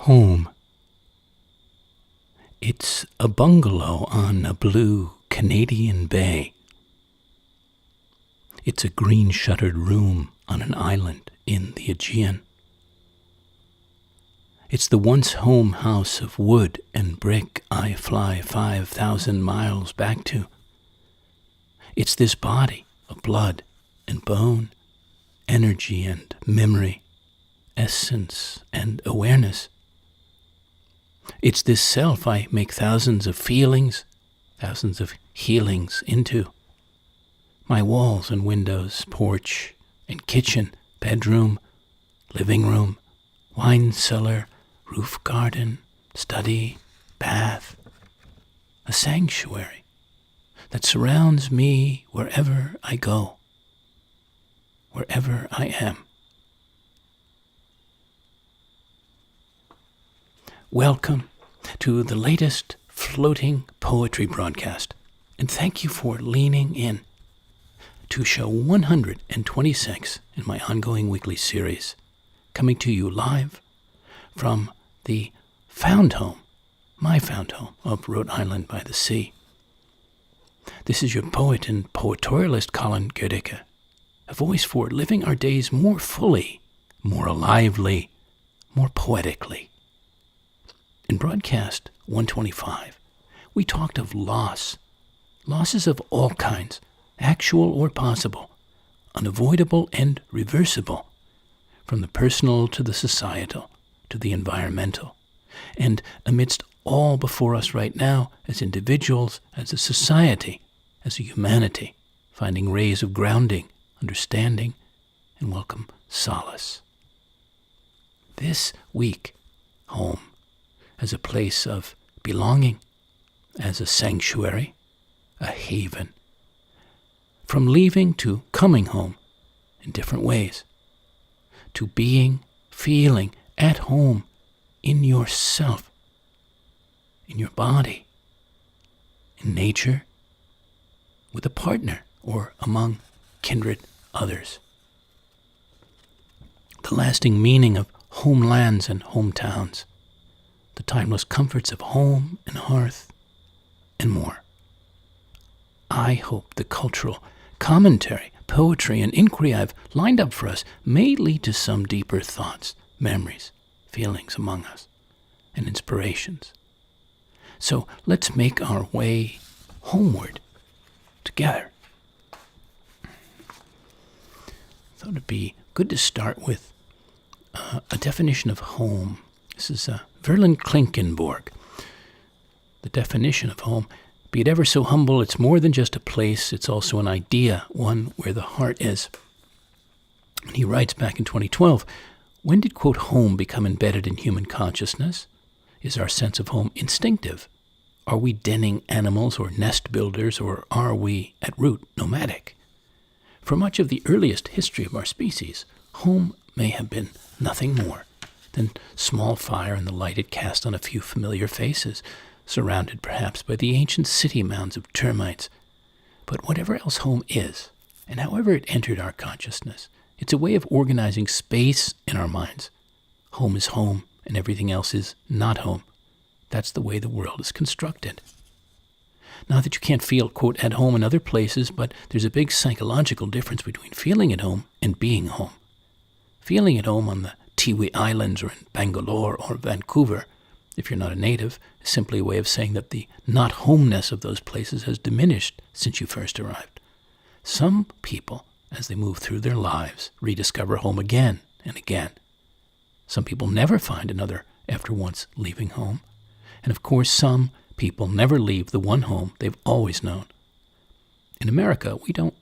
Home. It's a bungalow on a blue Canadian bay. It's a green-shuttered room on an island in the Aegean. It's the once home house of wood and brick I fly 5,000 miles back to. It's this body of blood and bone, energy and memory, essence and awareness. It's this self I make thousands of feelings, thousands of healings into. My walls and windows, porch and kitchen, bedroom, living room, wine cellar, roof garden, study, bath, a sanctuary that surrounds me wherever I go, wherever I am. Welcome to the latest floating poetry broadcast, and thank you for leaning in to show 126 in my ongoing weekly series, coming to you live from the found home, my found home of Rhode Island by the sea. This is your poet and poetorialist Colin Goedecke, a voice for living our days more fully, more alively, more poetically. In broadcast 125, we talked of loss, losses of all kinds, actual or possible, unavoidable and reversible, from the personal to the societal to the environmental, and amidst all before us right now as individuals, as a society, as a humanity, finding rays of grounding, understanding, and welcome solace. This week, home, as a place of belonging, as a sanctuary, a haven. From leaving to coming home in different ways, to being, feeling at home in yourself, in your body, in nature, with a partner or among kindred others. The lasting meaning of homelands and hometowns, the timeless comforts of home and hearth, and more. I hope the cultural commentary, poetry, and inquiry I've lined up for us may lead to some deeper thoughts, memories, feelings among us, and inspirations. So let's make our way homeward together. Thought it'd be good to start with a definition of home. This is Verlin Klinkenborg. The definition of home: be it ever so humble, it's more than just a place, it's also an idea, one where the heart is. And he writes back in 2012, when did, quote, home become embedded in human consciousness? Is our sense of home instinctive? Are we denning animals or nest builders, or are we, at root, nomadic? For much of the earliest history of our species, home may have been nothing more than small fire and the light it cast on a few familiar faces, surrounded perhaps by the ancient city mounds of termites. But whatever else home is, and however it entered our consciousness, it's a way of organizing space in our minds. Home is home, and everything else is not home. That's the way the world is constructed. Not that you can't feel, quote, at home in other places, but there's a big psychological difference between feeling at home and being home. Feeling at home on the Tiwi Islands or in Bangalore or Vancouver, if you're not a native, is simply a way of saying that the not-homeness of those places has diminished since you first arrived. Some people, as they move through their lives, rediscover home again and again. Some people never find another after once leaving home. And of course, some people never leave the one home they've always known. In America, we don't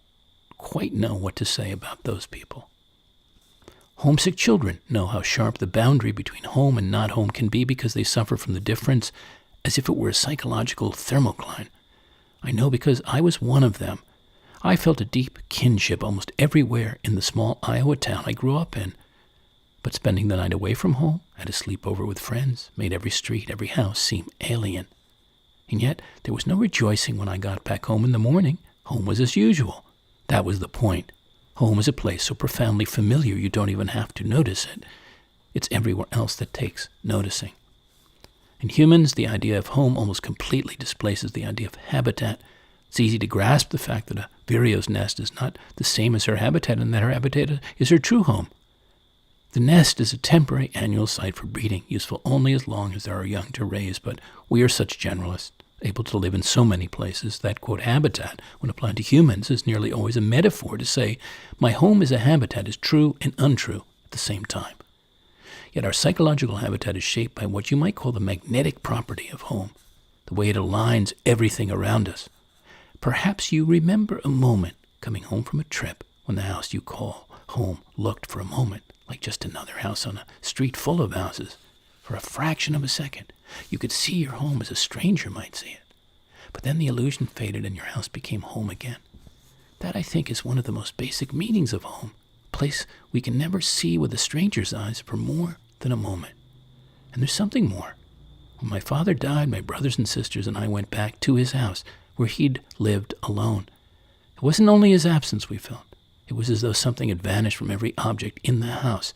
quite know what to say about those people. Homesick children know how sharp the boundary between home and not home can be because they suffer from the difference as if it were a psychological thermocline. I know because I was one of them. I felt a deep kinship almost everywhere in the small Iowa town I grew up in. But spending the night away from home, at a sleepover with friends, made every street, every house seem alien. And yet, there was no rejoicing when I got back home in the morning. Home was as usual. That was the point. Home is a place so profoundly familiar you don't even have to notice it. It's everywhere else that takes noticing. In humans, the idea of home almost completely displaces the idea of habitat. It's easy to grasp the fact that a vireo's nest is not the same as her habitat, and that her habitat is her true home. The nest is a temporary annual site for breeding, useful only as long as there are young to raise, but we are such generalists, able to live in so many places, that, quote, habitat, when applied to humans, is nearly always a metaphor to say, my home is a habitat is true and untrue at the same time. Yet our psychological habitat is shaped by what you might call the magnetic property of home, the way it aligns everything around us. Perhaps you remember a moment coming home from a trip when the house you call home looked for a moment like just another house on a street full of houses. For a fraction of a second, you could see your home as a stranger might see it. But then the illusion faded and your house became home again. That, I think, is one of the most basic meanings of home, a place we can never see with a stranger's eyes for more than a moment. And there's something more. When my father died, my brothers and sisters and I went back to his house where he'd lived alone. It wasn't only his absence we felt. It was as though something had vanished from every object in the house.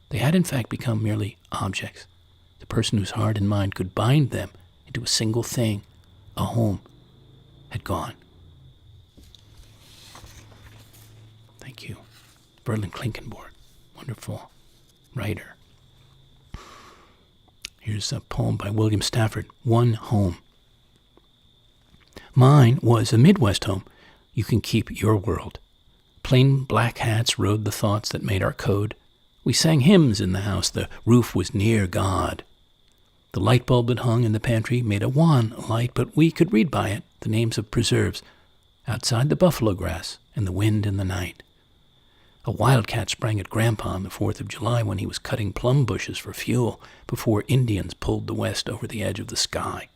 They had in fact become merely objects. The person whose heart and mind could bind them into a single thing, a home, had gone. Thank you. Berlin Klinkenborg, wonderful writer. Here's a poem by William Stafford, One Home. Mine was a Midwest home. You can keep your world. Plain black hats rode the thoughts that made our code. We sang hymns in the house. The roof was near God. The light bulb that hung in the pantry made a wan light, but we could read by it the names of preserves. Outside, the buffalo grass and the wind in the night. A wildcat sprang at Grandpa on the 4th of July when he was cutting plum bushes for fuel before Indians pulled the West over the edge of the sky.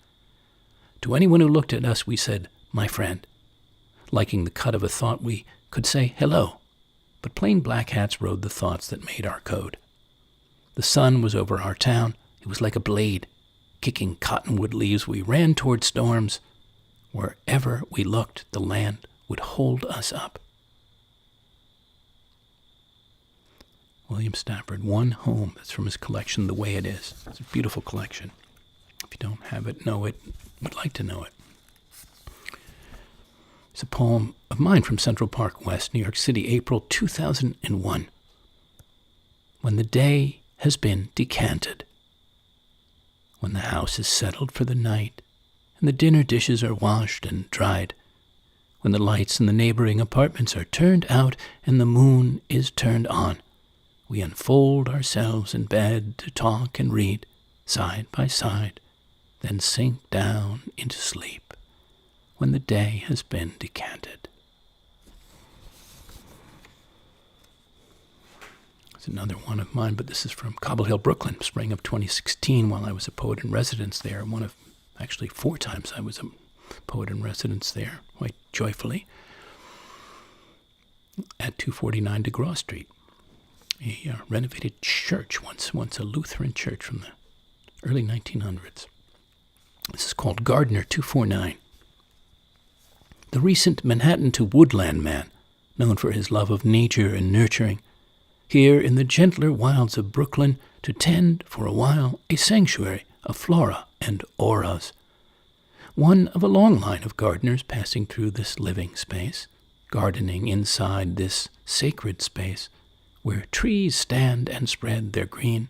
To anyone who looked at us, we said, my friend. Liking the cut of a thought, we could say hello, but plain black hats rode the thoughts that made our code. The sun was over our town. It was like a blade. Kicking cottonwood leaves, we ran toward storms. Wherever we looked, the land would hold us up. William Stafford, One Home. That's from his collection, The Way It Is. It's a beautiful collection. If you don't have it, know it, would like to know it. It's a poem of mine from Central Park West, New York City, April 2001. When the day has been decanted, when the house is settled for the night, and the dinner dishes are washed and dried, when the lights in the neighboring apartments are turned out and the moon is turned on, we unfold ourselves in bed to talk and read, side by side, then sink down into sleep when the day has been decanted. It's another one of mine, but this is from Cobble Hill, Brooklyn, spring of 2016, while I was a poet in residence there. One of, actually 4 times I was a poet in residence there, quite joyfully, at 249 DeGraw Street. A renovated church, once a Lutheran church from the early 1900s. This is called Gardner 249. The recent Manhattan to woodland man, known for his love of nature and nurturing, here in the gentler wilds of Brooklyn to tend for a while a sanctuary of flora and auras. One of a long line of gardeners passing through this living space, gardening inside this sacred space, where trees stand and spread their green,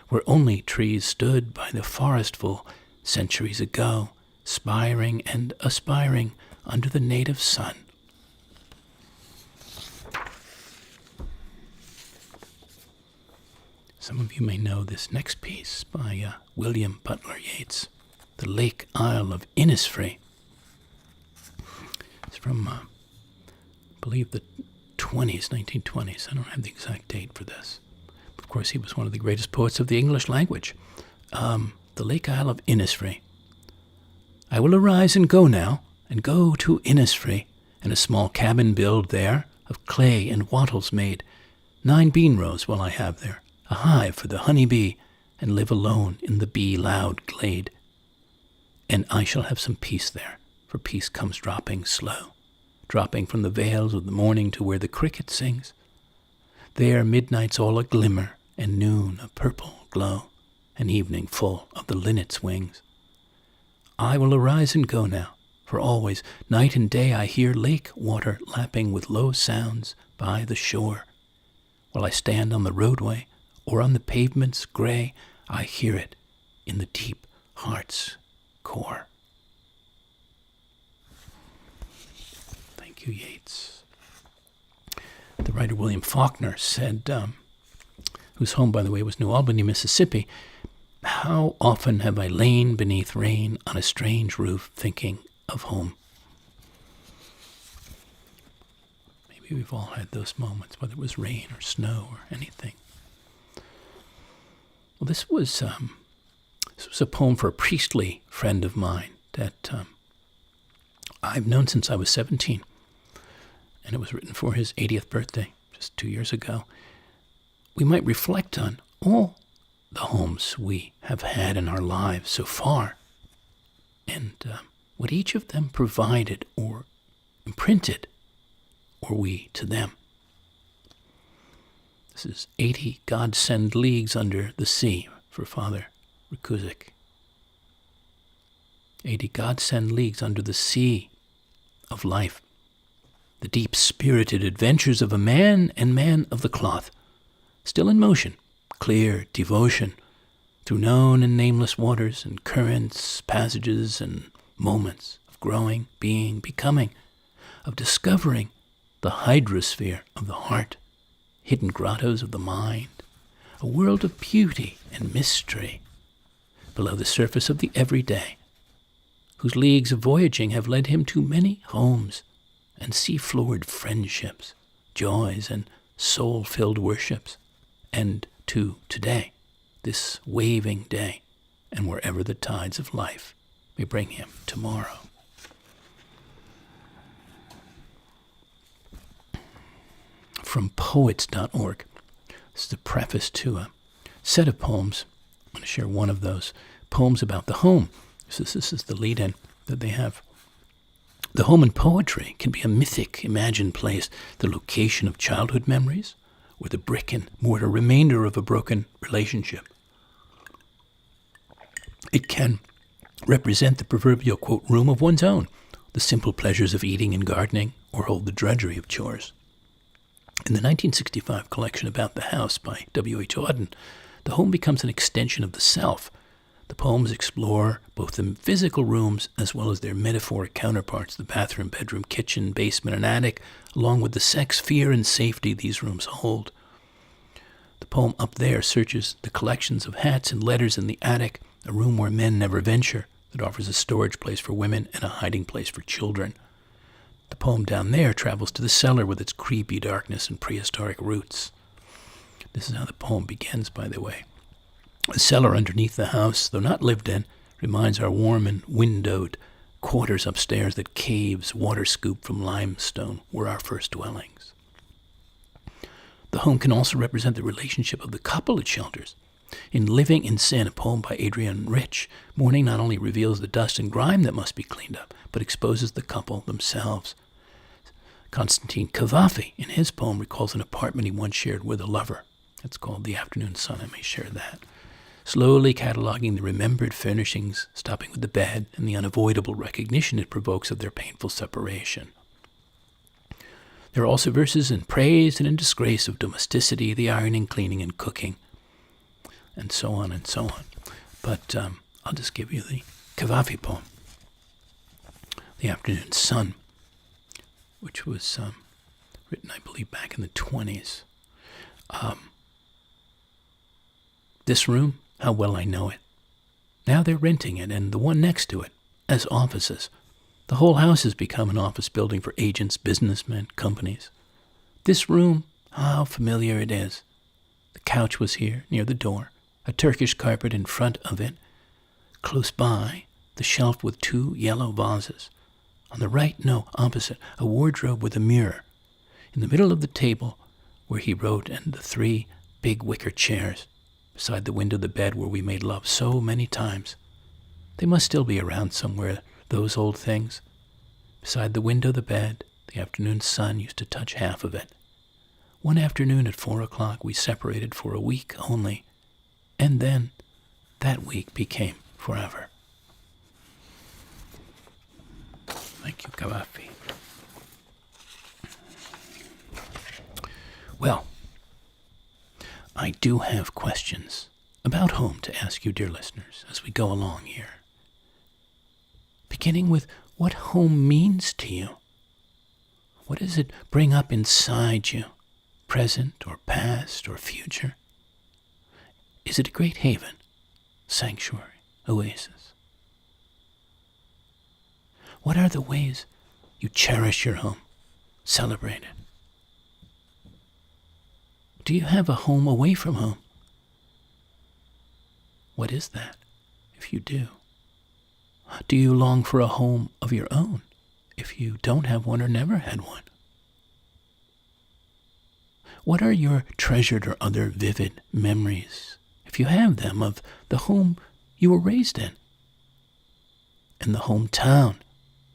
where only trees stood by the forestful centuries ago, spiring and aspiring under the native sun. Some of you may know this next piece by William Butler Yeats, The Lake Isle of Innisfree. It's from, I believe, the 1920s. I don't have the exact date for this. Of course, he was one of the greatest poets of the English language. The Lake Isle of Innisfree. I will arise and go now, and go to Innisfree, and a small cabin build there, of clay and wattles made. 9 bean rows will I have there, a hive for the honey bee, and live alone in the bee-loud glade. And I shall have some peace there, for peace comes dropping slow, dropping from the vales of the morning to where the cricket sings. There midnight's all a glimmer, and noon a purple glow, and evening full of the linnet's wings. I will arise and go now, for always, night and day, I hear lake water lapping with low sounds by the shore. While I stand on the roadway or on the pavement's gray, I hear it in the deep heart's core. Thank you, Yeats. The writer William Faulkner said, whose home, by the way, was New Albany, Mississippi, "How often have I lain beneath rain on a strange roof thinking of home." Maybe we've all had those moments, whether it was rain or snow or anything. Well, this was a poem for a priestly friend of mine that I've known since I was 17. And it was written for his 80th birthday, just 2 years ago. We might reflect on all the homes we have had in our lives so far, and what each of them provided or imprinted, or we to them. This is 80 God-send leagues under the sea for Father Goedecke. 80 God-send leagues under the sea of life. The deep-spirited adventures of a man and man of the cloth, still in motion, clear devotion, through known and nameless waters and currents, passages and moments of growing, being, becoming, of discovering the hydrosphere of the heart, hidden grottos of the mind, a world of beauty and mystery below the surface of the everyday, whose leagues of voyaging have led him to many homes and sea-floored friendships, joys and soul-filled worships, and to today, this waving day, and wherever the tides of life may bring him tomorrow. From poets.org, this is the preface to a set of poems. I'm going to share one of those poems about the home. This is the lead-in that they have. The home in poetry can be a mythic, imagined place, the location of childhood memories, or the brick and mortar remainder of a broken relationship. It can represent the proverbial, quote, room of one's own, the simple pleasures of eating and gardening, or hold the drudgery of chores. In the 1965 collection About the House by W.H. Auden, the home becomes an extension of the self. The poems explore both the physical rooms as well as their metaphoric counterparts, the bathroom, bedroom, kitchen, basement, and attic, along with the sex, fear, and safety these rooms hold. The poem Up There searches the collections of hats and letters in the attic, a room where men never venture, that offers a storage place for women and a hiding place for children. The poem Down There travels to the cellar with its creepy darkness and prehistoric roots. This is how the poem begins, by the way. The cellar underneath the house, though not lived in, reminds our warm and windowed quarters upstairs that caves, water scooped from limestone, were our first dwellings. The home can also represent the relationship of the couple it shelters. In Living in Sin, a poem by Adrienne Rich, mourning not only reveals the dust and grime that must be cleaned up, but exposes the couple themselves. Konstantin Cavafy, in his poem, recalls an apartment he once shared with a lover. It's called The Afternoon Sun. I may share that. Slowly cataloging the remembered furnishings, stopping with the bed and the unavoidable recognition it provokes of their painful separation. There are also verses in praise and in disgrace of domesticity, the ironing, cleaning, and cooking, and so on and so on. But I'll just give you the Cavafy poem, The Afternoon Sun, which was written, I believe, back in the 1920s. This room, how well I know it. Now they're renting it, and the one next to it, as offices. The whole house has become an office building for agents, businessmen, companies. This room, how familiar it is. The couch was here, near the door, a Turkish carpet in front of it. Close by, the shelf with 2 yellow vases. On the right, no, opposite, a wardrobe with a mirror. In the middle of the table, where he wrote, and the 3 big wicker chairs. Beside the window, the bed where we made love so many times. They must still be around somewhere, those old things. Beside the window, the bed, the afternoon sun used to touch half of it. one afternoon at 4 o'clock we separated for a week only, and then that week became forever. Thank you, Kawafi. Well, I do have questions about home to ask you, dear listeners, as we go along here. Beginning with what home means to you. What does it bring up inside you, present or past or future? Is it a great haven, sanctuary, oasis? What are the ways you cherish your home, celebrate it? Do you have a home away from home? What is that, if you do? Do you long for a home of your own, if you don't have one or never had one? What are your treasured or other vivid memories, if you have them, of the home you were raised in? And the hometown,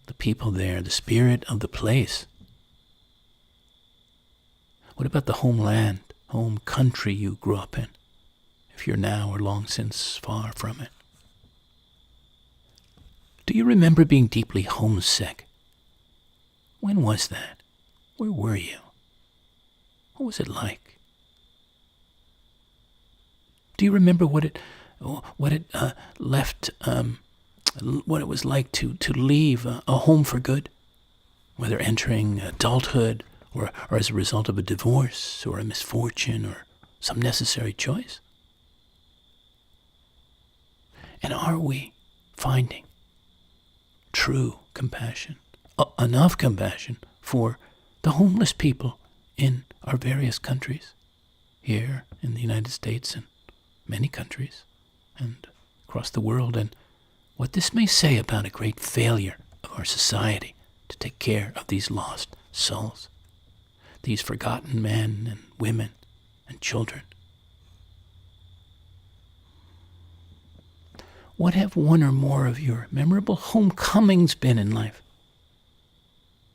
the people there, the spirit of the place? What about the homeland, home country you grew up in, if you're now or long since far from it? Do you remember being deeply homesick? When was that? Where were you? What was it like? Do you remember what it was like to leave a home for good, whether entering adulthood or as a result of a divorce or a misfortune or some necessary choice? And are we finding true compassion, enough compassion for the homeless people in our various countries, here in the United States and many countries and across the world, and what this may say about a great failure of our society to take care of these lost souls, these forgotten men and women and children? What have one or more of your memorable homecomings been in life?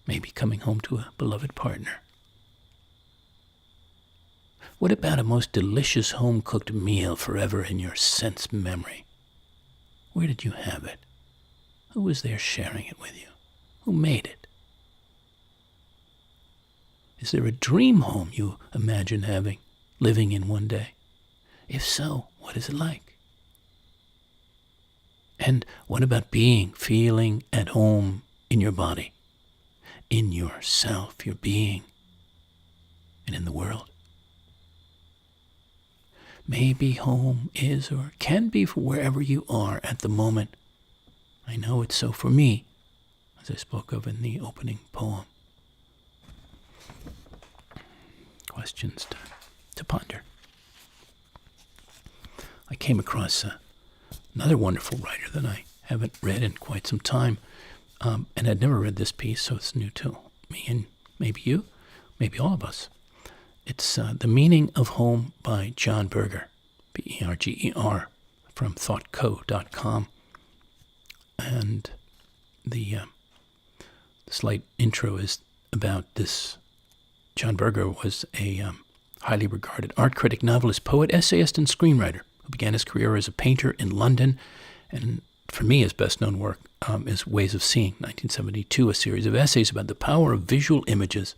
Maybe coming home to a beloved partner. What about a most delicious home-cooked meal forever in your sense memory? Where did you have it? Who was there sharing it with you? Who made it? Is there a dream home you imagine living in one day? If so, what is it like? And what about feeling at home in your body, in yourself, your being, and in the world? Maybe home is or can be for wherever you are at the moment. I know it's so for me, as I spoke of in the opening poem. Questions to ponder. I came across another wonderful writer that I haven't read in quite some time, and I'd never read this piece, so it's new to me and maybe you, maybe all of us. It's The Meaning of Home by John Berger, Berger, from thoughtco.com. And the slight intro is about this. John Berger was a highly regarded art critic, novelist, poet, essayist, and screenwriter who began his career as a painter in London. And for me, his best-known work is Ways of Seeing, 1972, a series of essays about the power of visual images.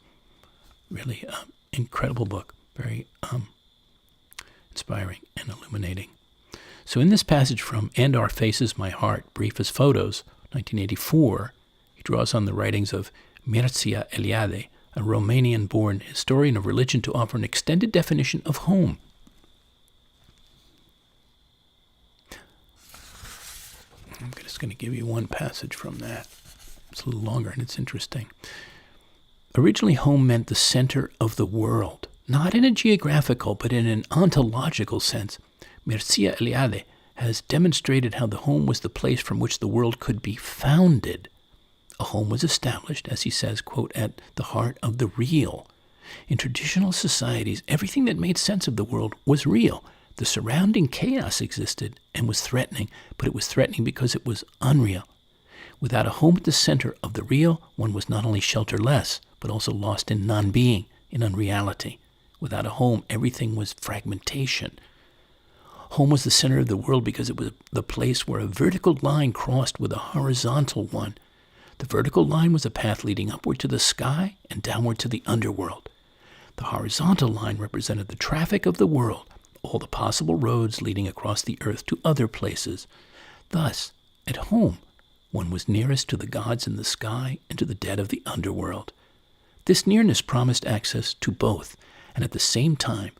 Really incredible book, very inspiring and illuminating. So in this passage from And Our Faces, My Heart, Brief as Photos, 1984, he draws on the writings of Mircea Eliade, a Romanian-born historian of religion, to offer an extended definition of home. I'm just going to give you one passage from that. It's a little longer and it's interesting. Originally, home meant the center of the world, not in a geographical, but in an ontological sense. Mircea Eliade has demonstrated how the home was the place from which the world could be founded. A home was established, as he says, quote, at the heart of the real. In traditional societies, everything that made sense of the world was real. The surrounding chaos existed and was threatening, but it was threatening because it was unreal. Without a home at the center of the real, one was not only shelterless, but also lost in non-being, in unreality. Without a home, everything was fragmentation. Home was the center of the world because it was the place where a vertical line crossed with a horizontal one. The vertical line was a path leading upward to the sky and downward to the underworld. The horizontal line represented the traffic of the world, all the possible roads leading across the earth to other places. Thus, at home, one was nearest to the gods in the sky and to the dead of the underworld. This nearness promised access to both, and at the same time,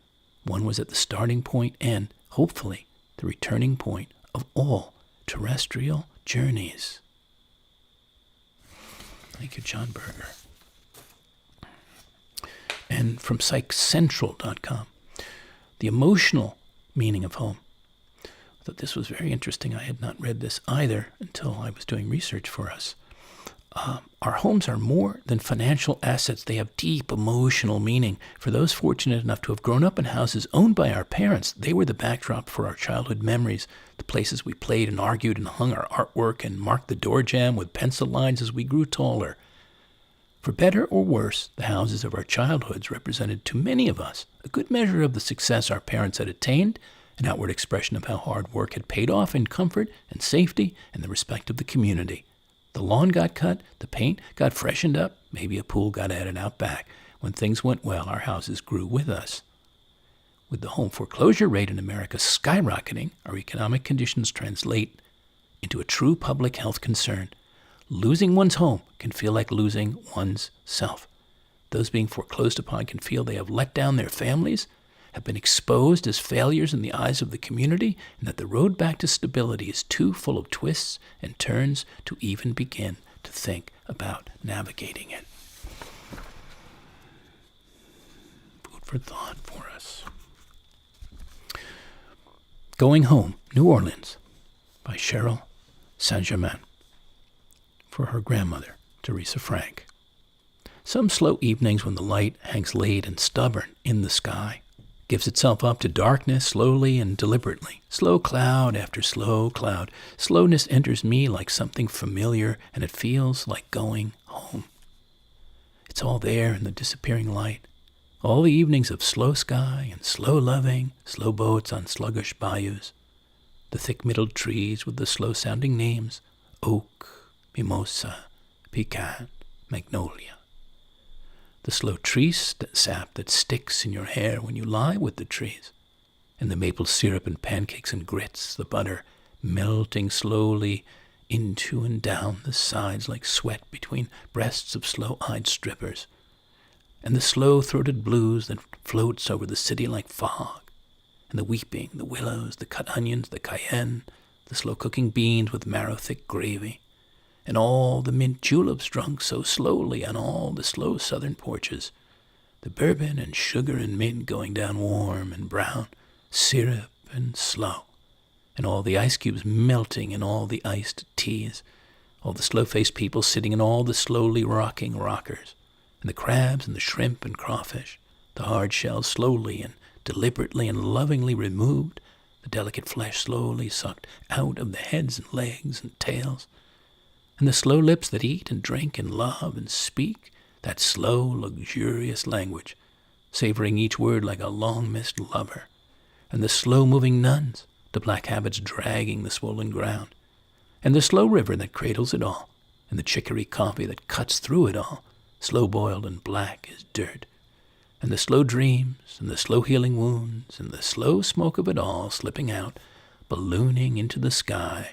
one was at the starting point and, hopefully, the returning point of all terrestrial journeys. Thank you, John Berger. And from PsychCentral.com, the emotional meaning of home. I thought this was very interesting. I had not read this either until I was doing research for us. Our homes are more than financial assets. They have deep emotional meaning. For those fortunate enough to have grown up in houses owned by our parents, they were the backdrop for our childhood memories, the places we played and argued and hung our artwork and marked the door jamb with pencil lines as we grew taller. For better or worse, the houses of our childhoods represented to many of us a good measure of the success our parents had attained, an outward expression of how hard work had paid off in comfort and safety and the respect of the community. The lawn got cut, the paint got freshened up, maybe a pool got added out back. When things went well, our houses grew with us. With the home foreclosure rate in America skyrocketing, our economic conditions translate into a true public health concern. Losing one's home can feel like losing one's self. Those being foreclosed upon can feel they have let down their families, have been exposed as failures in the eyes of the community, and that the road back to stability is too full of twists and turns to even begin to think about navigating it. Food for thought for us. Going Home, New Orleans, by Cheryl Saint-Germain, for her grandmother, Teresa Frank. Some slow evenings when the light hangs late and stubborn in the sky, gives itself up to darkness slowly and deliberately. Slow cloud after slow cloud. Slowness enters me like something familiar, and it feels like going home. It's all there in the disappearing light. All the evenings of slow sky and slow loving, slow boats on sluggish bayous. The thick-middled trees with the slow-sounding names, oak, mimosa, pecan, magnolia. The slow tree sap that sticks in your hair when you lie with the trees, and the maple syrup and pancakes and grits, the butter melting slowly into and down the sides like sweat between breasts of slow-eyed strippers, and the slow-throated blues that floats over the city like fog, and the weeping, the willows, the cut onions, the cayenne, the slow-cooking beans with marrow-thick gravy, and all the mint juleps drunk so slowly on all the slow southern porches, the bourbon and sugar and mint going down warm and brown, syrup and slow, and all the ice cubes melting in all the iced teas, all the slow-faced people sitting in all the slowly rocking rockers, and the crabs and the shrimp and crawfish, the hard shells slowly and deliberately and lovingly removed, the delicate flesh slowly sucked out of the heads and legs and tails, and the slow lips that eat and drink and love and speak that slow, luxurious language, savoring each word like a long-missed lover, and the slow-moving nuns, the black habits dragging the swollen ground, and the slow river that cradles it all, and the chicory coffee that cuts through it all, slow-boiled and black as dirt, and the slow dreams, and the slow healing wounds, and the slow smoke of it all slipping out, ballooning into the sky,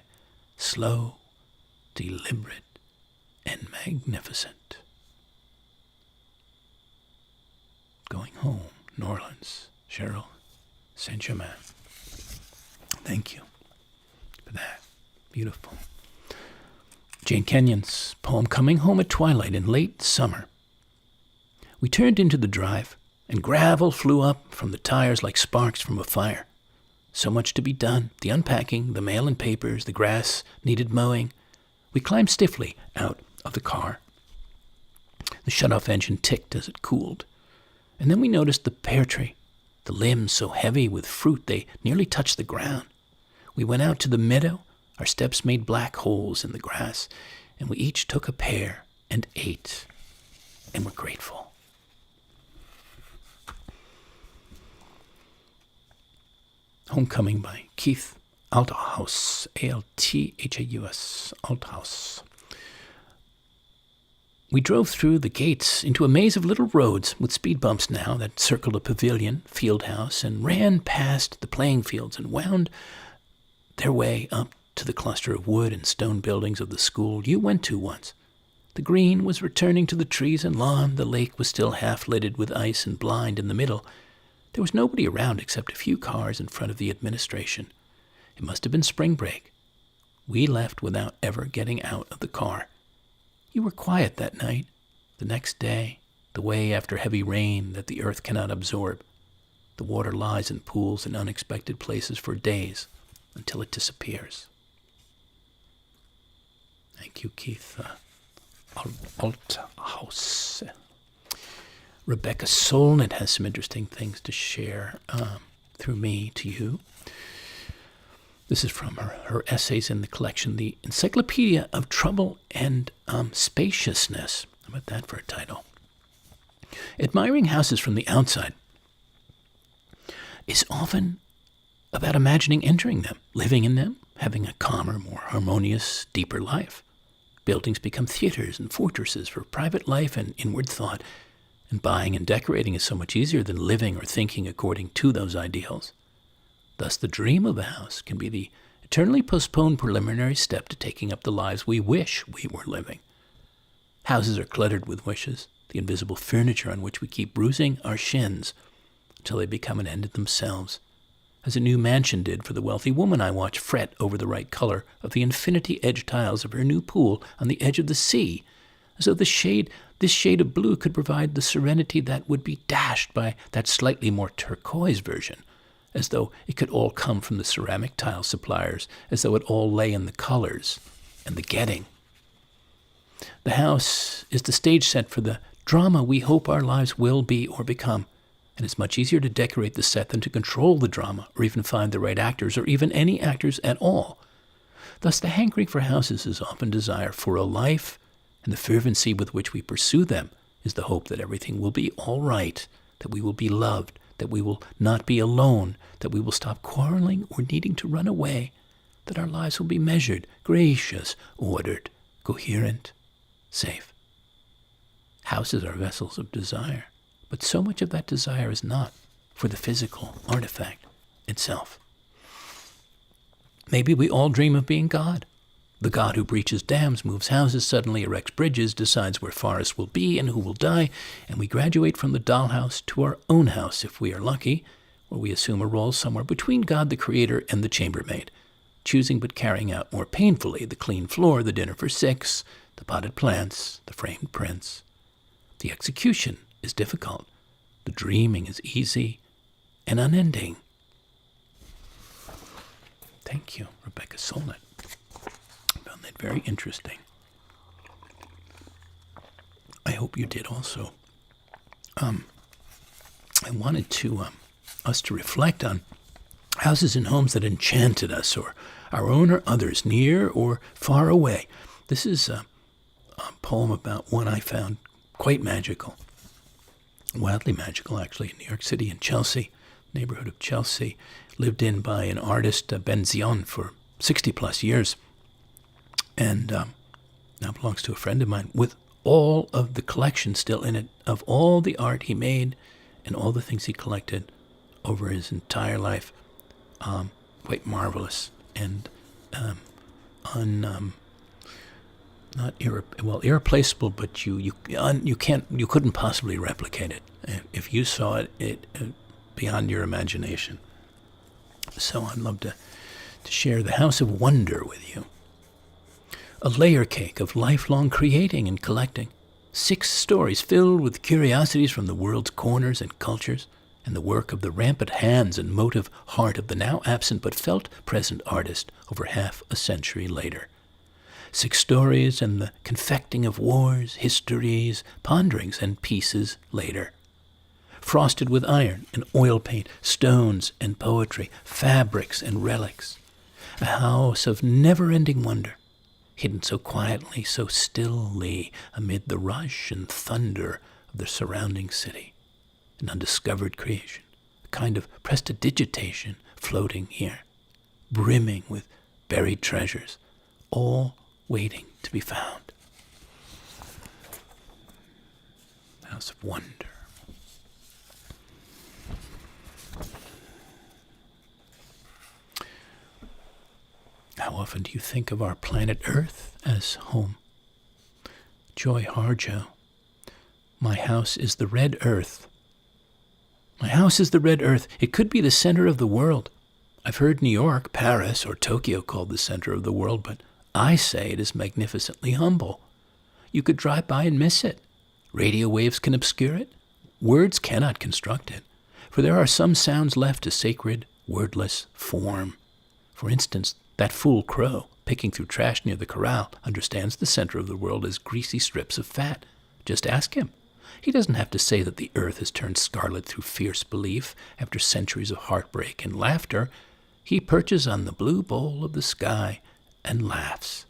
slow, deliberate, and magnificent. Going Home, New Orleans, Cheryl Saint-Germain. Thank you for that. Beautiful. Jane Kenyon's poem, Coming Home at Twilight in Late Summer. We turned into the drive, and gravel flew up from the tires like sparks from a fire. So much to be done. The unpacking, the mail and papers, the grass needed mowing. We climbed stiffly out of the car. The shut-off engine ticked as it cooled. And then we noticed the pear tree, the limbs so heavy with fruit they nearly touched the ground. We went out to the meadow. Our steps made black holes in the grass, and we each took a pear and ate, and were grateful. Homecoming by Keith Althaus, Althaus, Althaus. We drove through the gates into a maze of little roads with speed bumps now that circled a pavilion, field house, and ran past the playing fields and wound their way up to the cluster of wood and stone buildings of the school you went to once. The green was returning to the trees and lawn. The lake was still half lidded with ice and blind in the middle. There was nobody around except a few cars in front of the administration. It must have been spring break. We left without ever getting out of the car. You were quiet that night. The next day, the way after heavy rain that the earth cannot absorb. The water lies in pools in unexpected places for days until it disappears. Thank you, Keith Althaus. Rebecca Solnit has some interesting things to share through me to you. This is from her essays in the collection, The Encyclopedia of Trouble and Spaciousness. How about that for a title? Admiring houses from the outside is often about imagining entering them, living in them, having a calmer, more harmonious, deeper life. Buildings become theaters and fortresses for private life and inward thought, and buying and decorating is so much easier than living or thinking according to those ideals. Thus, the dream of a house can be the eternally postponed preliminary step to taking up the lives we wish we were living. Houses are cluttered with wishes, the invisible furniture on which we keep bruising our shins until they become an end in themselves. As a new mansion did for the wealthy woman I watch fret over the right color of the infinity-edge tiles of her new pool on the edge of the sea, as though this shade of blue could provide the serenity that would be dashed by that slightly more turquoise version, as though it could all come from the ceramic tile suppliers, as though it all lay in the colors and the getting. The house is the stage set for the drama we hope our lives will be or become, and it's much easier to decorate the set than to control the drama or even find the right actors or even any actors at all. Thus, the hankering for houses is often desire for a life, and the fervency with which we pursue them is the hope that everything will be all right, that we will be loved, that we will not be alone, that we will stop quarreling or needing to run away, that our lives will be measured, gracious, ordered, coherent, safe. Houses are vessels of desire, but so much of that desire is not for the physical artifact itself. Maybe we all dream of being God. The God who breaches dams, moves houses, suddenly erects bridges, decides where forests will be and who will die, and we graduate from the dollhouse to our own house if we are lucky, where we assume a role somewhere between God the Creator and the chambermaid, choosing but carrying out more painfully the clean floor, the dinner for six, the potted plants, the framed prints. The execution is difficult. The dreaming is easy and unending. Thank you, Rebecca Solnit. I found that very interesting. I hope you did also. I wanted to us to reflect on houses and homes that enchanted us, or our own or others, near or far away. This is a poem about one I found quite magical, wildly magical actually, in New York City, in Chelsea, neighborhood of Chelsea, lived in by an artist, Ben Zion, for 60 plus years, and now belongs to a friend of mine, with all of the collection still in it, of all the art he made and all the things he collected over his entire life. Quite marvelous and irreplaceable, but you couldn't possibly replicate it if you saw it beyond your imagination. So I'd love to share the House of Wonder with you. A layer cake of lifelong creating and collecting. 6 stories filled with curiosities from the world's corners and cultures, and the work of the rampant hands and motive heart of the now absent but felt present artist over half a century later. 6 stories and the confecting of wars, histories, ponderings, and pieces later. Frosted with iron and oil paint, stones and poetry, fabrics and relics. A house of never-ending wonder, hidden so quietly, so stillly, amid the rush and thunder of the surrounding city. An undiscovered creation, a kind of prestidigitation floating here, brimming with buried treasures, all waiting to be found. House of wonder. How often do you think of our planet Earth as home? Joy Harjo. My house is the red earth. My house is the red earth. It could be the center of the world. I've heard New York, Paris, or Tokyo called the center of the world, but I say it is magnificently humble. You could drive by and miss it. Radio waves can obscure it. Words cannot construct it, for there are some sounds left to sacred, wordless form. For instance, that fool crow, picking through trash near the corral, understands the center of the world as greasy strips of fat. Just ask him. He doesn't have to say that the earth has turned scarlet through fierce belief after centuries of heartbreak and laughter. He perches on the blue bowl of the sky and laughs.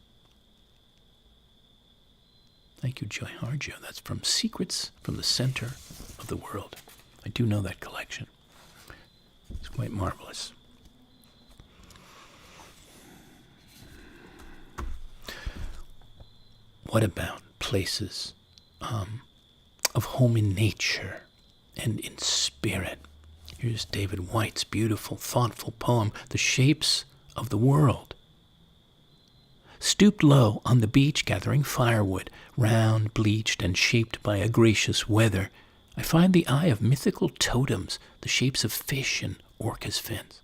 Thank you, Joy Harjo. That's from Secrets from the Center of the World. I do know that collection. It's quite marvelous. What about places of home in nature and in spirit? Here's David White's beautiful, thoughtful poem, The Shapes of the World. Stooped low on the beach, gathering firewood, round, bleached, and shaped by a gracious weather, I find the eye of mythical totems, the shapes of fish and orcas' fins.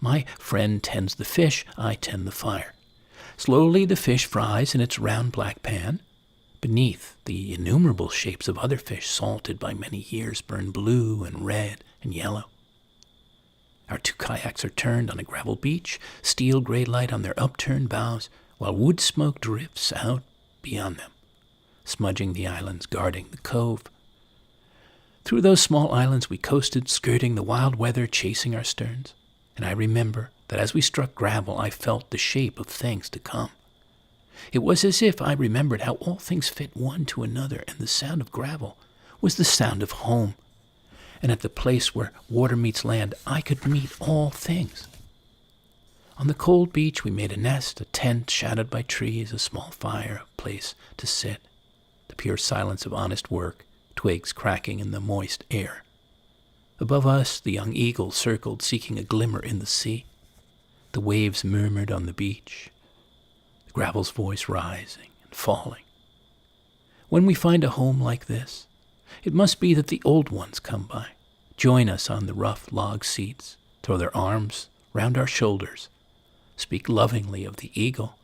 My friend tends the fish, I tend the fire. Slowly the fish fries in its round black pan. Beneath, the innumerable shapes of other fish, salted by many years, burn blue and red and yellow. Our two kayaks are turned on a gravel beach, steel gray light on their upturned bows, while wood smoke drifts out beyond them, smudging the islands guarding the cove. Through those small islands we coasted, skirting the wild weather, chasing our sterns. And I remember that as we struck gravel, I felt the shape of things to come. It was as if I remembered how all things fit one to another, and the sound of gravel was the sound of home. And at the place where water meets land, I could meet all things. On the cold beach, we made a nest, a tent shadowed by trees, a small fire, a place to sit, the pure silence of honest work, twigs cracking in the moist air. Above us, the young eagle circled, seeking a glimmer in the sea. The waves murmured on the beach, the gravel's voice rising and falling. When we find a home like this, it must be that the old ones come by, join us on the rough log seats, throw their arms round our shoulders, speak lovingly of the eagle,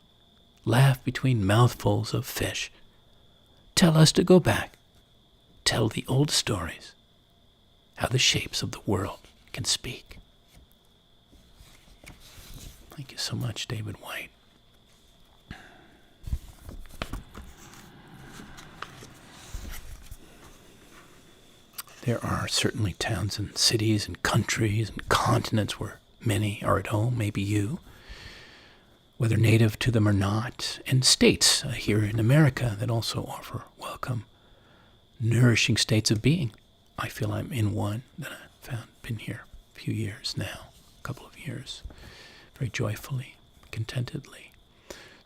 laugh between mouthfuls of fish, tell us to go back, tell the old stories, how the shapes of the world can speak. Thank you so much, David White. There are certainly towns and cities and countries and continents where many are at home, maybe you, whether native to them or not, and states here in America that also offer welcome, nourishing states of being. I feel I'm in one that I've found, been here a few years now, a couple of years, very joyfully, contentedly.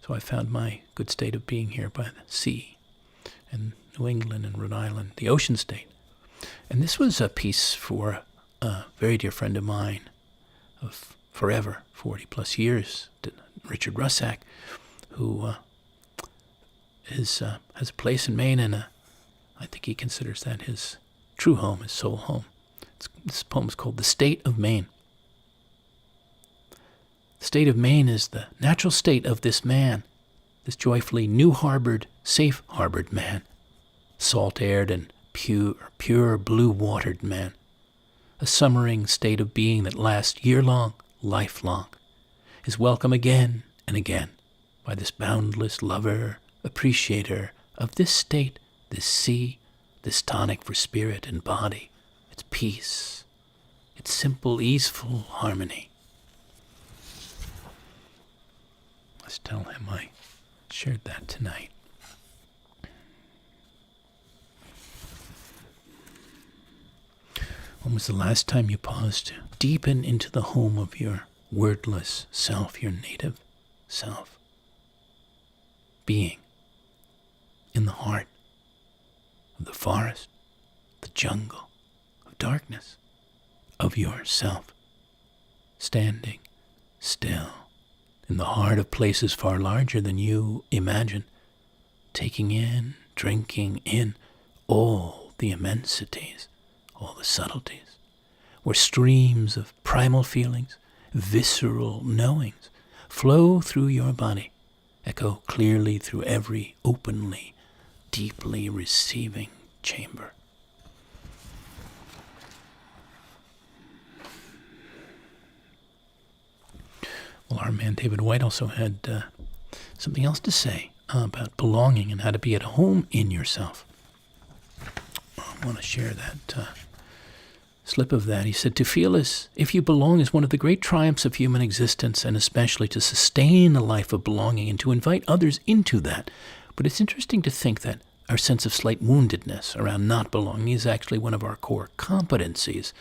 So I found my good state of being here by the sea, in New England and Rhode Island, the ocean state. And this was a piece for a very dear friend of mine of forever, 40 plus years, Richard Russack, who has a place in Maine, and I think he considers that his true home, his soul home. This poem is called The State of Maine. The state of Maine is the natural state of this man, this joyfully new-harbored, safe-harbored man, salt-aired and pure blue-watered man, a summering state of being that lasts year-long, lifelong, is welcome again and again by this boundless lover, appreciator of this state, this sea, this tonic for spirit and body, its peace, its simple, easeful harmony. Let's tell him I shared that tonight. When was the last time you paused to deepen into the home of your wordless self, your native self? Being in the heart of the forest, the jungle, of darkness, of yourself. Standing still in the heart of places far larger than you imagine, taking in, drinking in all the immensities, all the subtleties, where streams of primal feelings, visceral knowings, flow through your body, echo clearly through every openly, deeply receiving chamber. Well, our man David White also had something else to say about belonging and how to be at home in yourself. I want to share that slip of that. He said, to feel as if you belong is one of the great triumphs of human existence, and especially to sustain a life of belonging and to invite others into that. But it's interesting to think that our sense of slight woundedness around not belonging is actually one of our core competencies.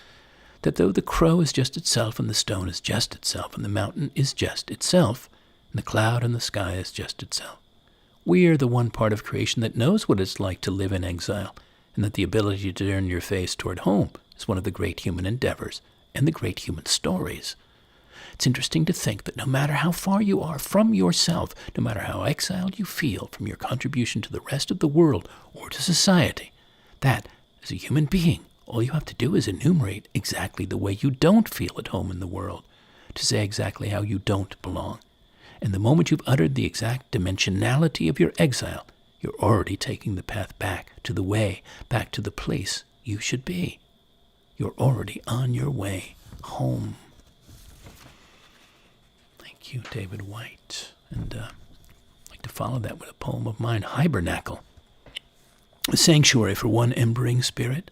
That though the crow is just itself, and the stone is just itself, and the mountain is just itself, and the cloud and the sky is just itself, we are the one part of creation that knows what it's like to live in exile, and that the ability to turn your face toward home is one of the great human endeavors and the great human stories. It's interesting to think that no matter how far you are from yourself, no matter how exiled you feel from your contribution to the rest of the world or to society, that, as a human being, all you have to do is enumerate exactly the way you don't feel at home in the world, to say exactly how you don't belong. And the moment you've uttered the exact dimensionality of your exile, you're already taking the path back to the way, back to the place you should be. You're already on your way home. Thank you, David White. And I'd like to follow that with a poem of mine, Hibernacle. A sanctuary for one embering spirit,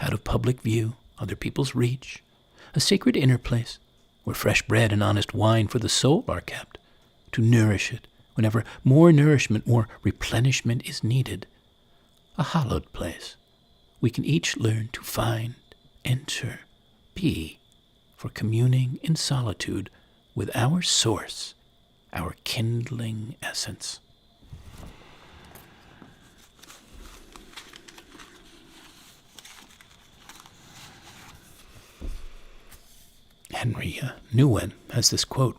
out of public view, other people's reach, a sacred inner place where fresh bread and honest wine for the soul are kept, to nourish it whenever more nourishment, more replenishment is needed. A hallowed place we can each learn to find, enter, be, for communing in solitude with our source, our kindling essence. Henry Nguyen has this quote,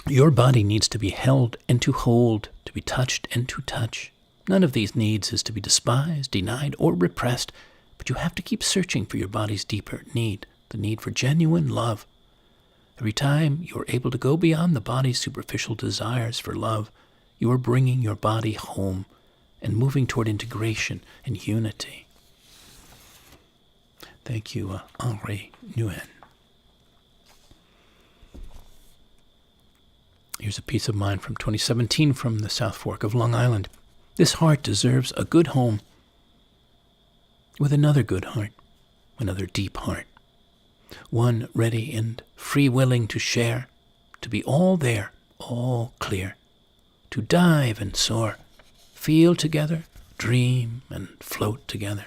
your body needs to be held and to hold, to be touched and to touch. None of these needs is to be despised, denied, or repressed, but you have to keep searching for your body's deeper need, the need for genuine love. Every time you are able to go beyond the body's superficial desires for love, you are bringing your body home and moving toward integration and unity. Thank you, Henri Nguyen. Here's a piece of mine from 2017 from the South Fork of Long Island. This heart deserves a good home with another good heart, another deep heart, one ready and free-willing to share, to be all there, all clear, to dive and soar, feel together, dream and float together,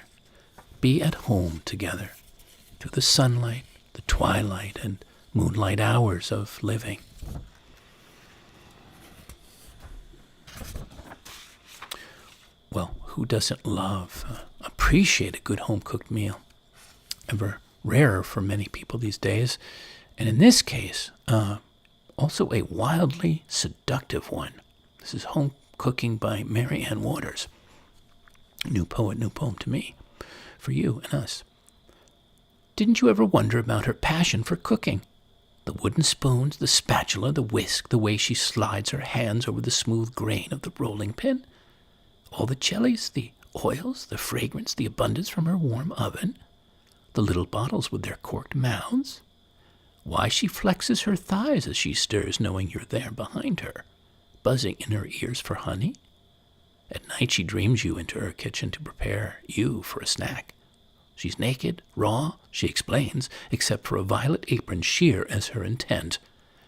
be at home together, through the sunlight, the twilight, and moonlight hours of living. Well, who doesn't love, appreciate a good home-cooked meal? Ever rarer for many people these days. And in this case, also a wildly seductive one. This is Home Cooking by Mary Ann Waters. New poet, new poem to me, for you and us. Didn't you ever wonder about her passion for cooking? The wooden spoons, the spatula, the whisk, the way she slides her hands over the smooth grain of the rolling pin? All the jellies, the oils, the fragrance, the abundance from her warm oven, the little bottles with their corked mouths. Why she flexes her thighs as she stirs, knowing you're there behind her, buzzing in her ears for honey. At night she dreams you into her kitchen to prepare you for a snack. She's naked, raw, she explains, except for a violet apron sheer as her intent.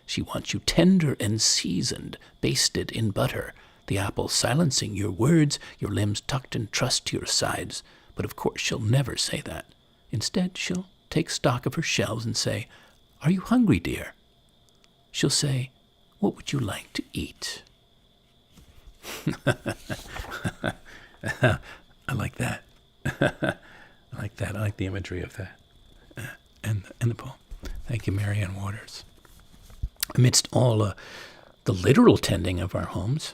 She wants you tender and seasoned, basted in butter, the apple silencing your words, your limbs tucked in trust to your sides. But of course she'll never say that. Instead, she'll take stock of her shelves and say, "Are you hungry, dear?" She'll say, "What would you like to eat?" I like that. I like that. I like the imagery of that. And the poem. Thank you, Marianne Waters. Amidst all the literal tending of our homes,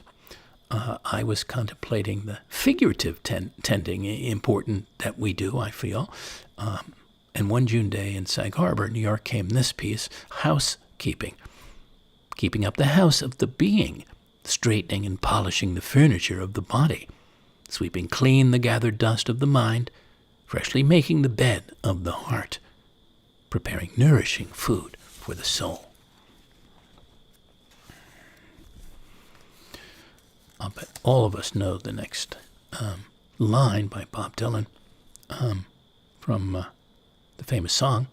I was contemplating the figurative tending, important that we do, I feel. And one June day in Sag Harbor, New York, came this piece, housekeeping. Keeping up the house of the being, straightening and polishing the furniture of the body, sweeping clean the gathered dust of the mind, freshly making the bed of the heart, preparing nourishing food for the soul. I'll bet all of us know the next line by Bob Dylan from the famous song,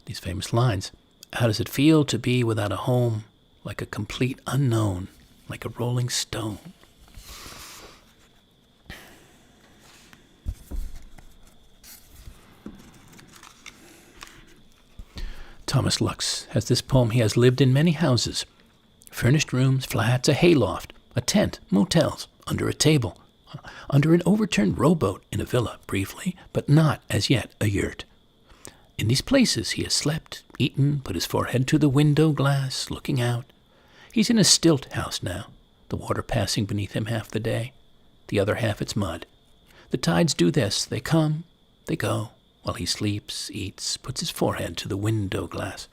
these famous lines. How does it feel to be without a home, like a complete unknown, like a rolling stone? Thomas Lux has this poem. He has lived in many houses, furnished rooms, flats, a hayloft, a tent, motels, under a table, under an overturned rowboat, in a villa, briefly, but not as yet a yurt. In these places he has slept, eaten, put his forehead to the window glass, looking out. He's in a stilt house now, the water passing beneath him half the day, the other half its mud. The tides do this, they come, they go, while he sleeps, eats, puts his forehead to the window glass.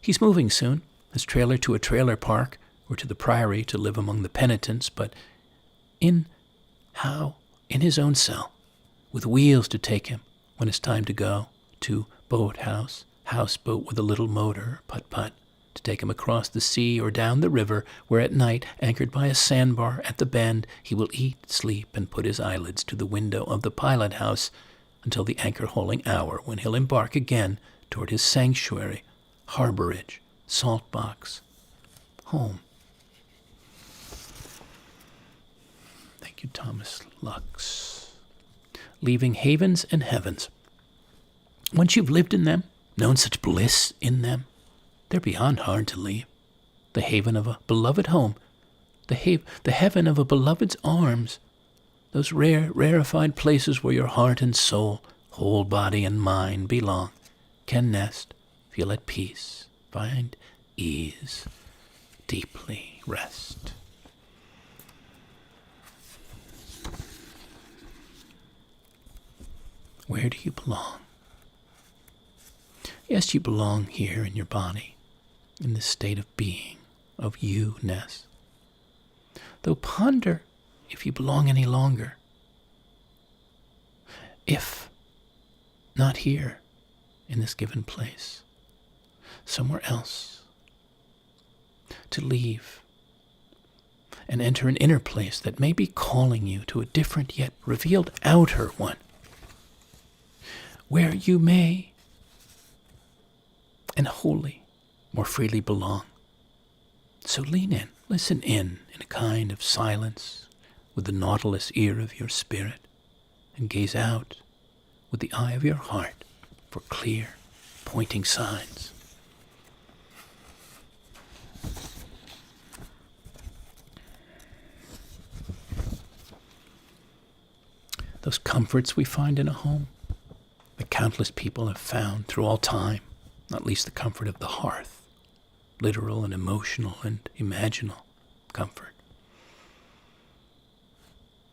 He's moving soon, his trailer to a trailer park, or to the priory to live among the penitents, but in his own cell, with wheels to take him when it's time to go, to boathouse, houseboat with a little motor, putt-putt, to take him across the sea or down the river, where at night, anchored by a sandbar at the bend, he will eat, sleep, and put his eyelids to the window of the pilot house until the anchor-hauling hour, when he'll embark again toward his sanctuary, harborage, salt box, home. Thank you, Thomas Lux. Leaving havens and heavens. Once you've lived in them, known such bliss in them, they're beyond hard to leave. The haven of a beloved home, the heaven of a beloved's arms, those rarefied places where your heart and soul, whole body and mind belong, can nest, feel at peace, find ease, deeply rest. Where do you belong? Yes, you belong here in your body, in this state of being, of you-ness. Though ponder if you belong any longer. If not here, in this given place, somewhere else, to leave and enter an inner place that may be calling you to a different yet revealed outer one, where you may and wholly more freely belong. So lean in, listen in a kind of silence with the nautilus ear of your spirit, and gaze out with the eye of your heart for clear, pointing signs. Those comforts we find in a home, that countless people have found through all time, not least the comfort of the hearth, literal and emotional and imaginal comfort.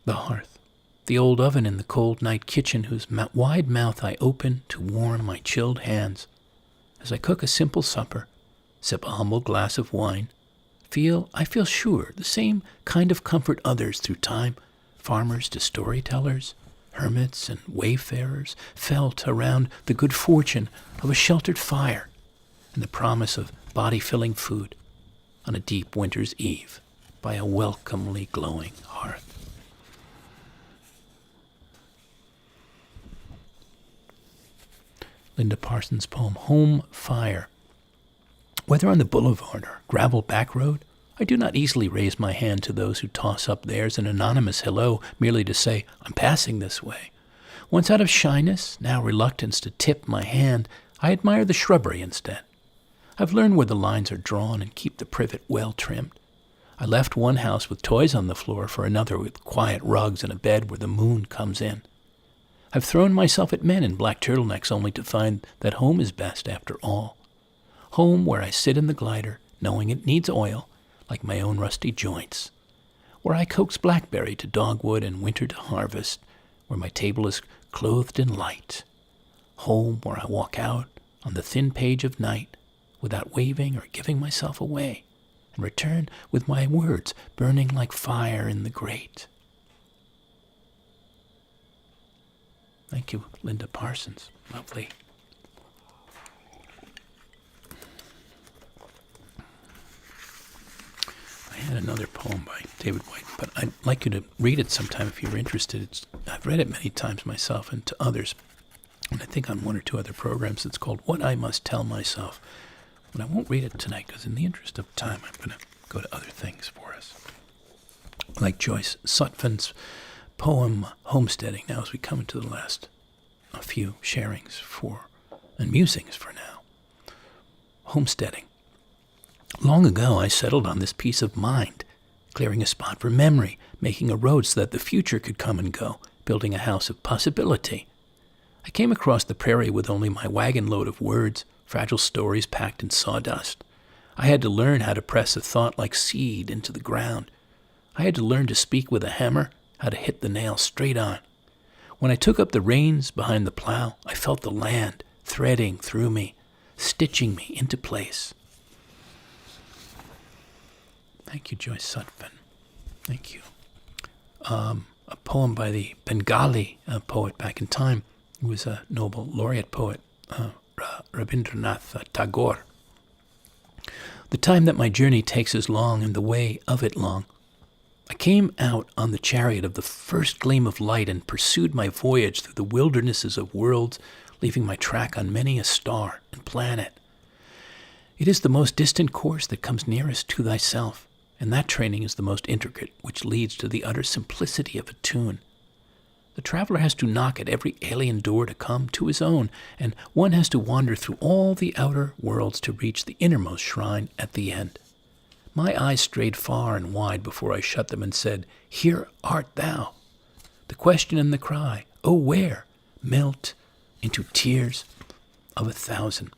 The hearth, the old oven in the cold night kitchen whose wide mouth I open to warm my chilled hands as I cook a simple supper, sip a humble glass of wine, I feel sure the same kind of comfort others through time, farmers to storytellers, hermits and wayfarers, felt around the good fortune of a sheltered fire and the promise of body-filling food on a deep winter's eve by a welcomely glowing hearth. Linda Parsons' poem, Home Fire. Whether on the boulevard or gravel back road, I do not easily raise my hand to those who toss up theirs an anonymous hello merely to say, I'm passing this way. Once out of shyness, now reluctance to tip my hand, I admire the shrubbery instead. I've learned where the lines are drawn and keep the privet well trimmed. I left one house with toys on the floor for another with quiet rugs and a bed where the moon comes in. I've thrown myself at men in black turtlenecks only to find that home is best after all. Home where I sit in the glider, knowing it needs oil, like my own rusty joints. Where I coax blackberry to dogwood and winter to harvest, where my table is clothed in light. Home where I walk out on the thin page of night without waving or giving myself away, and return with my words burning like fire in the grate. Thank you, Linda Parsons. Lovely. I had another poem by David White, but I'd like you to read it sometime if you're interested. I've read it many times myself and to others, and I think on one or two other programs. It's called What I Must Tell Myself. But I won't read it tonight because in the interest of time, I'm going to go to other things for us. Like Joyce Sutphins' poem Homesteading, now as we come into the last a few sharings and musings for now. Homesteading. Long ago, I settled on this peace of mind, clearing a spot for memory, making a road so that the future could come and go, building a house of possibility. I came across the prairie with only my wagon load of words, fragile stories packed in sawdust. I had to learn how to press a thought like seed into the ground. I had to learn to speak with a hammer, how to hit the nail straight on. When I took up the reins behind the plow, I felt the land threading through me, stitching me into place. Thank you, Joyce Sutphin. Thank you. A poem by the Bengali poet back in time, who was a Nobel laureate poet, Rabindranath Tagore. The time that my journey takes is long, and the way of it long. I came out on the chariot of the first gleam of light and pursued my voyage through the wildernesses of worlds, leaving my track on many a star and planet. It is the most distant course that comes nearest to thyself, and that training is the most intricate, which leads to the utter simplicity of a tune. The traveler has to knock at every alien door to come to his own, and one has to wander through all the outer worlds to reach the innermost shrine at the end. My eyes strayed far and wide before I shut them and said, "Here art thou." The question and the cry, "Oh, where?" melt into tears of 1,000.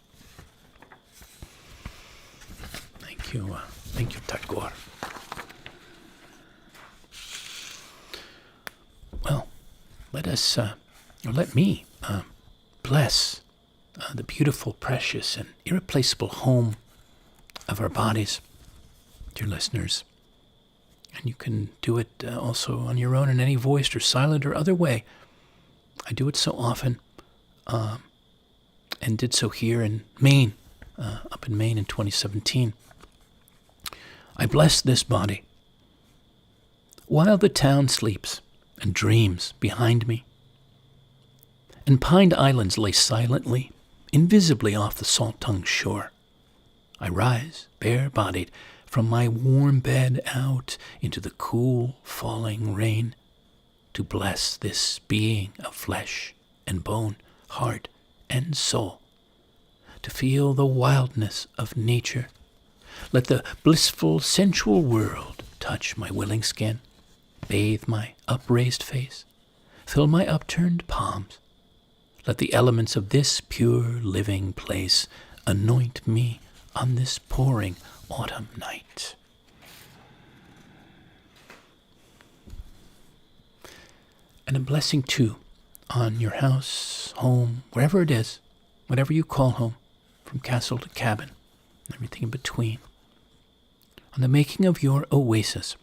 Thank you, Tagore. Well, let me bless the beautiful, precious, and irreplaceable home of our bodies, dear listeners. And you can do it also on your own in any voiced or silent or other way. I do it so often, and did so here in Maine, up in Maine in 2017. I bless this body. While the town sleeps and dreams behind me, and pined islands lay silently, invisibly off the salt-tongued shore, I rise, bare-bodied, from my warm bed out into the cool, falling rain, to bless this being of flesh and bone, heart and soul, to feel the wildness of nature. Let the blissful, sensual world touch my willing skin, bathe my upraised face, fill my upturned palms. Let the elements of this pure living place anoint me on this pouring autumn night. And a blessing, too, on your house, home, wherever it is, whatever you call home, from castle to cabin, and everything in between, on the making of your oasis.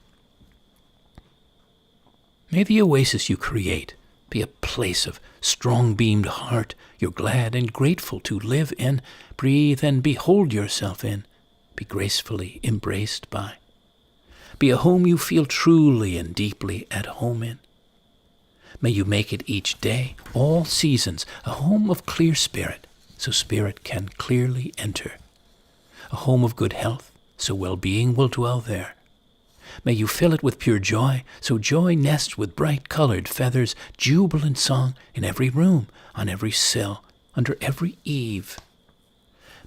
May the oasis you create be a place of strong-beamed heart you're glad and grateful to live in, breathe and behold yourself in, be gracefully embraced by. Be a home you feel truly and deeply at home in. May you make it each day, all seasons, a home of clear spirit, so spirit can clearly enter. A home of good health, so well-being will dwell there. May you fill it with pure joy, so joy nests with bright-colored feathers, jubilant song in every room, on every sill, under every eave.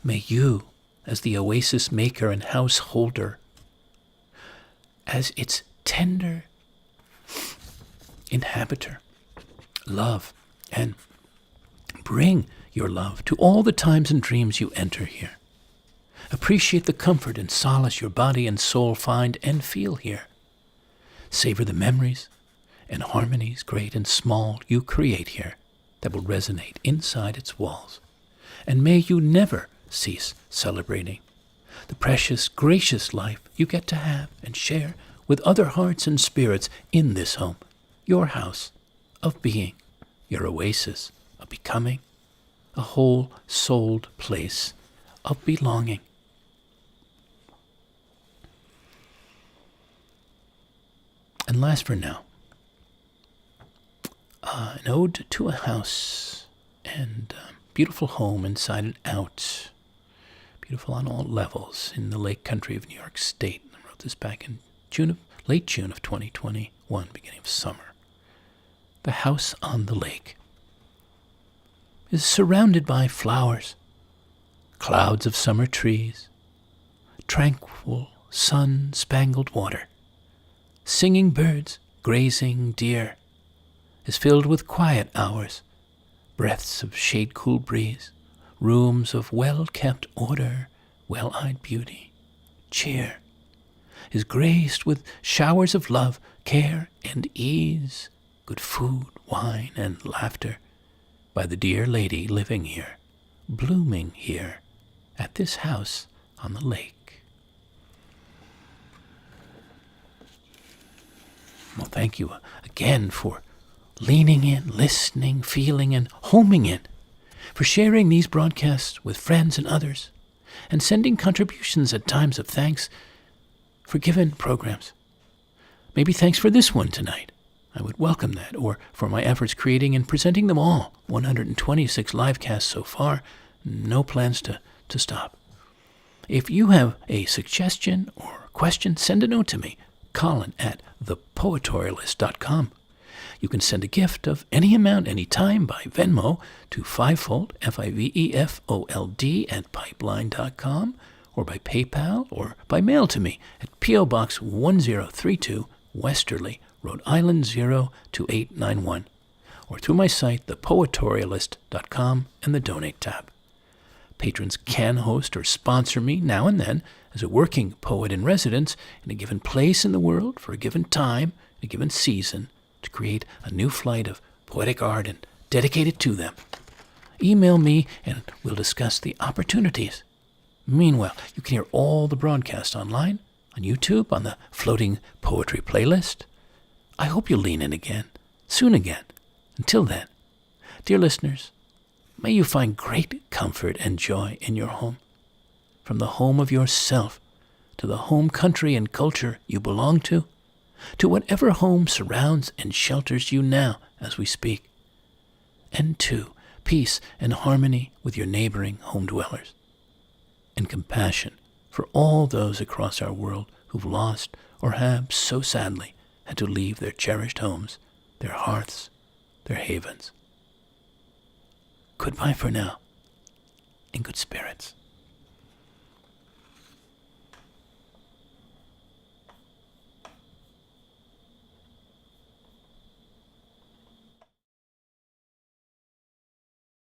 May you, as the oasis maker and householder, as its tender inhabiter, love and bring your love to all the times and dreams you enter here. Appreciate the comfort and solace your body and soul find and feel here. Savor the memories and harmonies, great and small, you create here that will resonate inside its walls. And may you never cease celebrating the precious, gracious life you get to have and share with other hearts and spirits in this home, your house of being, your oasis of becoming, a whole-souled place of belonging. And last for now, an ode to a house and beautiful home inside and out, beautiful on all levels in the Lake Country of New York State. I wrote this back in late June of 2021, beginning of summer. The house on the lake is surrounded by flowers, clouds of summer trees, tranquil sun-spangled water, singing birds, grazing deer, is filled with quiet hours, breaths of shade-cool breeze, rooms of well-kept order, well-eyed beauty, cheer, is graced with showers of love, care, and ease, good food, wine, and laughter, by the dear lady living here, blooming here, at this house on the lake. Well, thank you again for leaning in, listening, feeling, and homing in, for sharing these broadcasts with friends and others, and sending contributions at times of thanks for given programs. Maybe thanks for this one tonight. I would welcome that, or for my efforts creating and presenting them all, 126 live casts so far, no plans to stop. If you have a suggestion or question, send a note to me, Colin at thepoetorialist.com. You can send a gift of any amount, any time by Venmo to fivefold, FIVEFOLD at pipeline.com, or by PayPal, or by mail to me at P.O. Box 1032, Westerly, Rhode Island 02891, or through my site, thepoetorialist.com, and the Donate tab. Patrons can host or sponsor me now and then as a working poet in residence in a given place in the world for a given time, a given season, to create a new flight of poetic art and dedicate it to them. Email me and we'll discuss the opportunities. Meanwhile, you can hear all the broadcasts online, on YouTube, on the floating poetry playlist. I hope you'll lean in again, soon again. Until then, dear listeners, may you find great comfort and joy in your home, from the home of yourself to the home country and culture you belong to whatever home surrounds and shelters you now as we speak, and to peace and harmony with your neighboring home dwellers, and compassion for all those across our world who've lost or have so sadly had to leave their cherished homes, their hearths, their havens. Goodbye for now, in good spirits.